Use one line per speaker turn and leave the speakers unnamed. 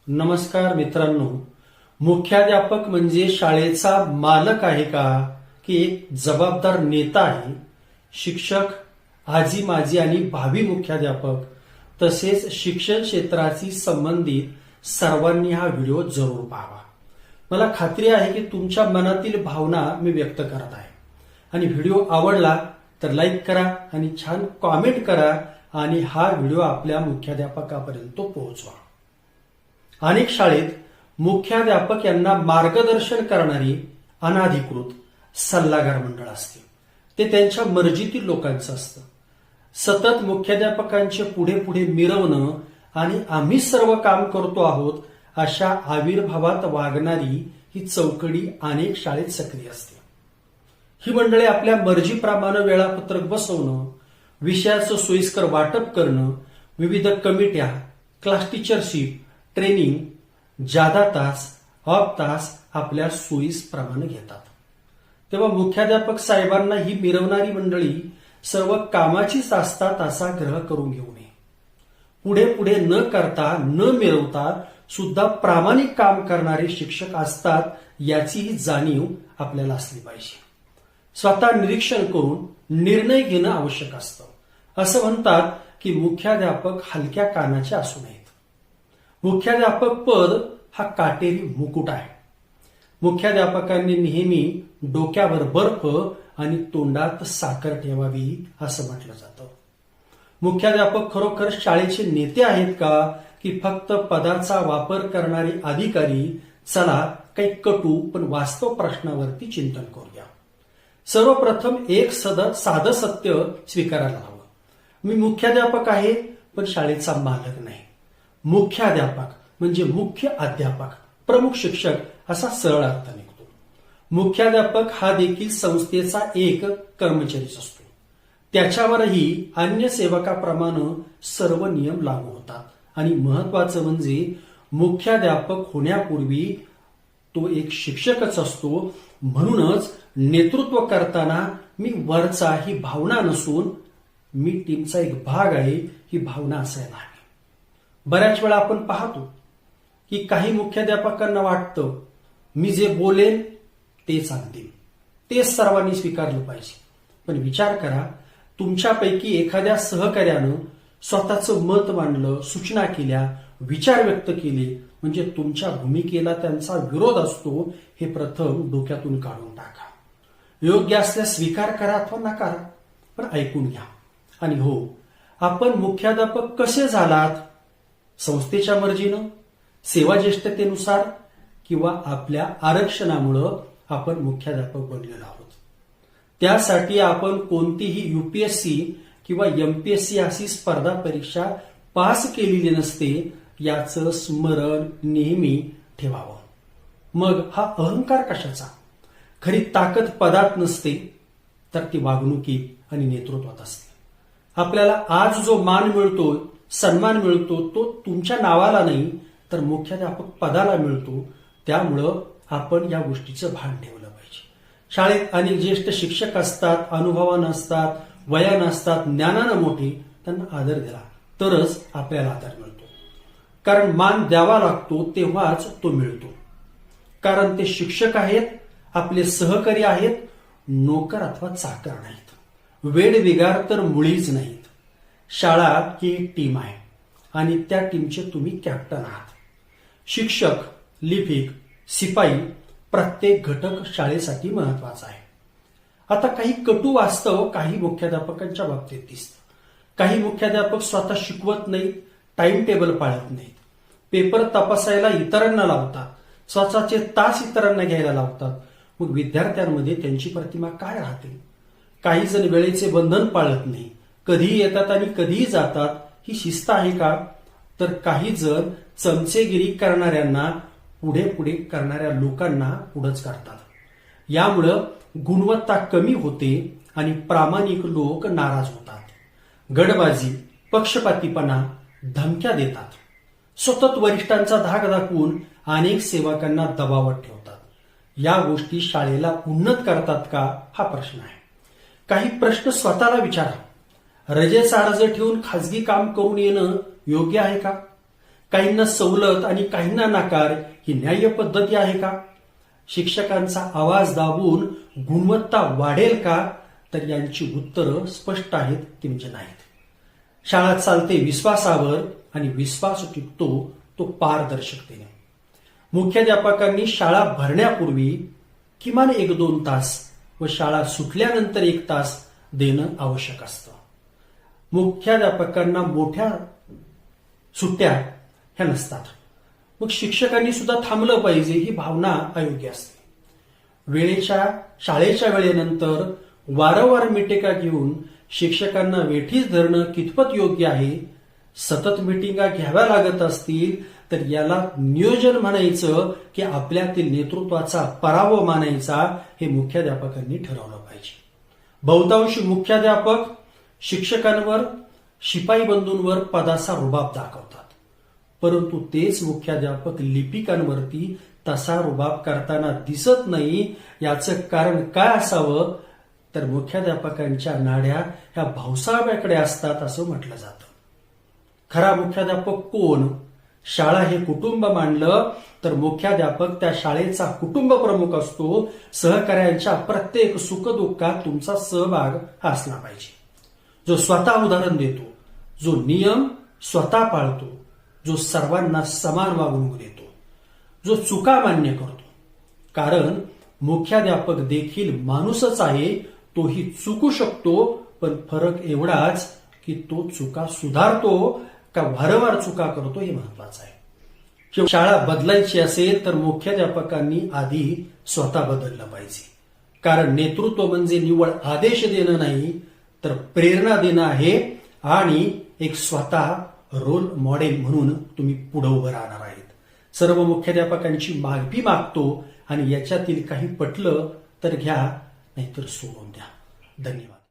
नमस्कार मित्रांनो, मुख्याध्यापक म्हणजे शाळेचा मालक आहे का की एक जबाबदार नेता आहे? शिक्षक, आजी माजी आणि भावी मुख्याध्यापक तसेच शिक्षण क्षेत्राशी संबंधित सर्वांनी हा व्हिडिओ जरूर पाहावा. मला खात्री आहे की तुमच्या मनातील भावना मी व्यक्त करत आहे आणि व्हिडिओ आवडला तर लाईक करा आणि छान कॉमेंट करा आणि हा व्हिडिओ आपल्या मुख्याध्यापकापर्यंत पोहोचवा. अनेक शाळेत मुख्याध्यापक यांना मार्गदर्शन करणारी अनाधिकृत सल्लागार मंडळ असते. ते त्यांच्या मर्जीतील लोकांचं असतं. सतत मुख्याध्यापकांचे पुढे पुढे मिरवणं आणि आम्ही सर्व काम करतो आहोत अशा आविर्भावात वागणारी ही चौकडी अनेक शाळेत सक्रिय असते. ही मंडळे आपल्या मर्जीप्रमाणे वेळापत्रक बसवणं, विषयाचं सोयीस्कर वाटप करणं, विविध कमिट्या, क्लास टीचरशिप, ट्रेनिंग, जादा तास, ऑफ तास आपल्या सोयीप्रमाणे घेतात. तेव्हा मुख्याध्यापक साहेबांना ही मिरवणारी मंडळी सर्व कामाची तासा तासा ग्रह करून घेऊ नये. पुढे पुढे न करता न मिरवता सुद्धा प्रामाणिक काम करणारे शिक्षक असतात याचीही जाणीव आपल्याला असली पाहिजे. स्वतः निरीक्षण करून निर्णय घेणं आवश्यक असतं. असं म्हणतात की मुख्याध्यापक हलक्या कानाचे असू नयेत. मुख्याध्यापक पद हा काटेरी मुकुट आहे. मुख्याध्यापकांनी नेहमी डोक्यावर बर्फ आणि तोंडात साखर ठेवावी असं म्हटलं जातं. मुख्याध्यापक खरोखर शाळेचे नेते आहेत का की फक्त पदाचा वापर करणारे अधिकारी? चला काही कटू पण वास्तव प्रश्नावरती चिंतन करूया. सर्वप्रथम एक साधं सत्य स्वीकारायला हवं. मी मुख्याध्यापक आहे पण शाळेचा मालक नाही. मुख्याध्यापक म्हणजे मुख्य अध्यापक, प्रमुख शिक्षक असा सरळ अर्थ निघतो. मुख्याध्यापक हा देखील संस्थेचा एक कर्मचारीच असतो. त्याच्यावरही अन्य सेवकाप्रमाणे सर्व नियम लागू होतात आणि महत्वाचं म्हणजे मुख्याध्यापक होण्यापूर्वी तो एक शिक्षकच असतो. म्हणूनच नेतृत्व करताना मी वरचा ही भावना नसून मी टीमचा एक भाग आहे ही भावना असायला हवी. बऱ्याच वेळा आपण पाहतो की काही मुख्याध्यापकांना वाटतं मी जे बोलेन तेच अंतिम, तेच सर्वांनी स्वीकारलं पाहिजे. पण विचार करा, तुमच्यापैकी एखाद्या सहकार्यानं स्वतःचं मत मांडलं, सूचना केल्या, विचार व्यक्त केले म्हणजे तुमच्या भूमिकेला त्यांचा विरोध असतो हे प्रथम डोक्यातून काढून टाका. योग्य असल्यास स्वीकार करा अथवा नकार, पण ऐकून घ्या. आणि हो, आपण मुख्याध्यापक कसे झालात? संस्थेच्या मर्जीनं, सेवा ज्येष्ठतेनुसार किंवा आपल्या आरक्षणामुळं आपण मुख्याध्यापक बनलेलो आहोत. त्यासाठी आपण कोणतीही युपीएससी किंवा एमपीएससी अशी स्पर्धा परीक्षा पास केलेली नसते याचं स्मरण नेहमी ठेवावं. मग हा अहंकार कशाचा? खरी ताकद पदात नसते तर ती वागणुकीत आणि नेतृत्वात असते. आपल्याला आज जो मान मिळतो, सन्मान मिळतो तो तुमच्या नावाला नाही तर मुख्याध्यापक पदाला मिळतो. त्यामुळं आपण या गोष्टीचं भान ठेवलं पाहिजे. शाळेत अनेक ज्येष्ठ शिक्षक असतात, अनुभवानं असतात, वयानं असतात, ज्ञानानं मोठे. त्यांना आदर दिला तरच आपल्याला आदर मिळतो. कारण मान द्यावा लागतो तेव्हाच तो मिळतो. कारण ते शिक्षक आहेत, आपले सहकारी आहेत, नोकर अथवा चाकर नाहीत. वेडविगार तर मुळीच नाहीत. शाळा ही एक टीम आहे आणि त्या टीमचे तुम्ही कॅप्टन आहात. शिक्षक, लिपिक, शिपाई प्रत्येक घटक शाळेसाठी महत्वाचा आहे. आता काही कटू वास्तव काही मुख्याध्यापकांच्या बाबतीत दिसतं. काही मुख्याध्यापक स्वतः शिकवत नाहीत, टाइम टेबल पाळत नाहीत, पेपर तपासायला इतरांना लावतात, स्वतःचे तास इतरांना घ्यायला लावतात. मग विद्यार्थ्यांमध्ये त्यांची प्रतिमा काय राहते? काही जण वेळेचे बंधन पाळत नाही, कधीही येतात आणि कधीही जातात. ही शिस्त आहे का? तर काही जण चमचेगिरी करणाऱ्यांना पुढे पुढे करणाऱ्या लोकांना पुढंच करतात. यामुळं गुणवत्ता कमी होते आणि प्रामाणिक लोक नाराज होतात. गडबाजी, पक्षपातीपणा, धमक्या देतात. सतत वरिष्ठांचा धाक दाखवून अनेक सेवकांना दबावात ठेवतात. या गोष्टी शाळेला उन्नत करतात का हा प्रश्न आहे. काही प्रश्न स्वतःला विचारा. रजेचा अर्ज ठेवून खासगी काम करून येणं योग्य आहे का? काहींना सवलत आणि काहींना नाकार ही न्याय्य पद्धती आहे का? शिक्षकांचा आवाज दाबून गुणवत्ता वाढेल का? तर यांची उत्तरं स्पष्ट आहेत, ती म्हणजे नाहीत. शाळा चालते विश्वासावर आणि विश्वास टिकतो तो पारदर्शकतेने. मुख्याध्यापकांनी शाळा भरण्यापूर्वी किमान 1-2 तास व शाळा सुटल्यानंतर 1 तास देणं आवश्यक असतं. मुख्याध्यापकांना मोठ्या सुट्ट्या ह्या नसतात. मग शिक्षकांनी सुद्धा थांबलं पाहिजे ही भावना अयोग्य असते. शाळेच्या वेळेनंतर वारंवार मिटिंगा घेऊन शिक्षकांना वेठीस धरणं कितपत योग्य आहे? सतत मिटिंगा घ्याव्या लागत असतील तर याला नियोजन म्हणायचं की आपल्यातील नेतृत्वाचा पराभव मानायचा हे मुख्याध्यापकांनी ठरवलं पाहिजे. बहुतांशी मुख्याध्यापक शिक्षकांवर, शिपाई बंधूंवर पदाचा रुबाब दाखवतात, परंतु तेच मुख्याध्यापक लिपिकांवरती तसा रुबाब करताना दिसत नाही. याचं कारण काय असावं? तर मुख्याध्यापकांच्या नाड्या ह्या भाऊसाहेबांकडे असतात असं म्हटलं जातं. खरा मुख्याध्यापक कोण? शाळा हे कुटुंब मानलं तर मुख्याध्यापक त्या शाळेचा कुटुंब प्रमुख असतो. सहकार्यांच्या प्रत्येक सुखदुःखात तुमचा सहभाग हा असला पाहिजे. जो स्वतः उदाहरण देतो, जो नियम स्वतः पाळतो, जो सर्वांना समान वागणूक देतो, जो चुका मान्य करतो. कारण मुख्याध्यापक देखील माणूसच आहे. तोही चुकू शकतो, पण फरक एवढाच की तो चुका सुधारतो का वारंवार चुका करतो हे महत्वाचं आहे. शाळा बदलायची असेल तर मुख्याध्यापकांनी आधी स्वतः बदललं पाहिजे. कारण नेतृत्व म्हणजे निव्वळ आदेश देणं नाही तर प्रेरणा देणं आहे आणि एक स्वतः रोल मॉडेल म्हणून तुम्ही पुढे उभं राहणार आहेत. सर्व मुख्याध्यापकांची माफी मागतो आणि याच्यातील काही पटलं तर घ्या, नाहीतर सोडून द्या. धन्यवाद.